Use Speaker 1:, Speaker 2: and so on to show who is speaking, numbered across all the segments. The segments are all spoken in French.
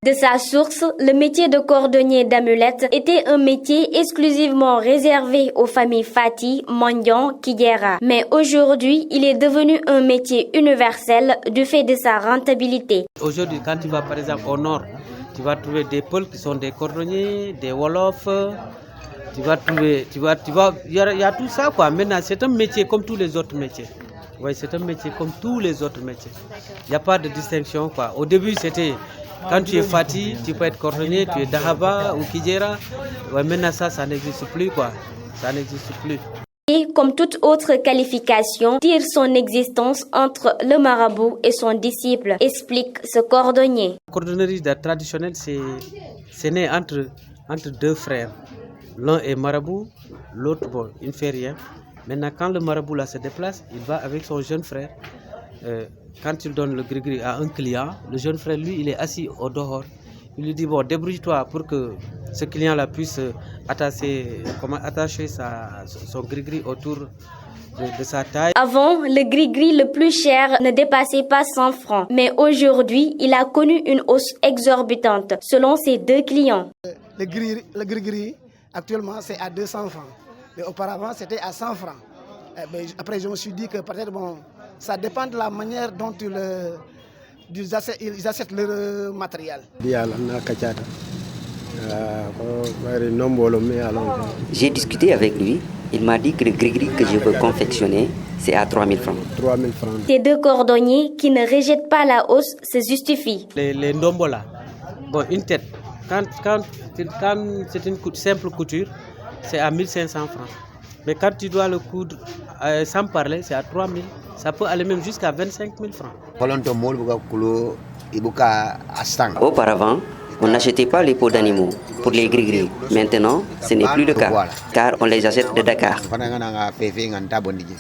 Speaker 1: De sa source, le métier de cordonnier d'amulettes était un métier exclusivement réservé aux familles Fati, Mandian, Kidjera. Mais aujourd'hui, il est devenu un métier universel du fait de sa rentabilité.
Speaker 2: Aujourd'hui, quand tu vas par exemple au nord, tu vas trouver des Peuls qui sont des cordonniers, des Wolofs. Il y a tout ça quoi. Maintenant, c'est un métier comme tous les autres métiers. Oui, c'est un métier comme tous les autres métiers. Il n'y a pas de distinction quoi. Au début, c'était quand tu es Fati, tu peux être cordonnier, tu es Dahaba ou Kidjera. Ouais, maintenant ça n'existe plus quoi. Ça n'existe plus.
Speaker 1: Et comme toute autre qualification, tire son existence entre le marabout et son disciple, explique ce cordonnier.
Speaker 2: La cordonnerie traditionnelle, c'est né entre deux frères. L'un est marabout, l'autre, bon, il ne fait rien. Maintenant, quand le marabout là se déplace, il va avec son jeune frère. Quand il donne le gris-gris à un client, le jeune frère, lui, il est assis au dehors. Il lui dit, bon, débrouille-toi pour que ce client-là puisse attacher son gris-gris autour de sa taille.
Speaker 1: Avant, le gris-gris le plus cher ne dépassait pas 100 francs. Mais aujourd'hui, il a connu une hausse exorbitante, selon ses deux clients.
Speaker 3: Le gris-gris, actuellement, c'est à 200 francs. Mais auparavant, c'était à 100 francs. Après, je me suis dit que peut-être, bon, ça dépend de la manière dont ils achètent leur matériel.
Speaker 4: J'ai discuté avec lui. Il m'a dit que le gris-gris que je veux confectionner, c'est à 3000 francs.
Speaker 3: 3000 francs.
Speaker 1: Ces deux cordonniers qui ne rejettent pas la hausse se justifient.
Speaker 2: Les ndombola, bon, une tête, quand c'est une simple couture, c'est à 1500 francs. Mais quand tu dois le coudre sans parler, c'est à 3000. Ça peut aller même jusqu'à 25 000 francs.
Speaker 4: Auparavant, on n'achetait pas les peaux d'animaux pour les gris-gris. Maintenant, ce n'est plus le cas, car on les achète de Dakar.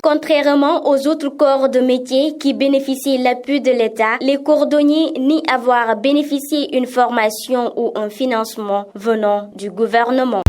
Speaker 1: Contrairement aux autres corps de métier qui bénéficient de l'appui de l'État, les cordonniers n'y avoir bénéficié d'une formation ou un financement venant du gouvernement.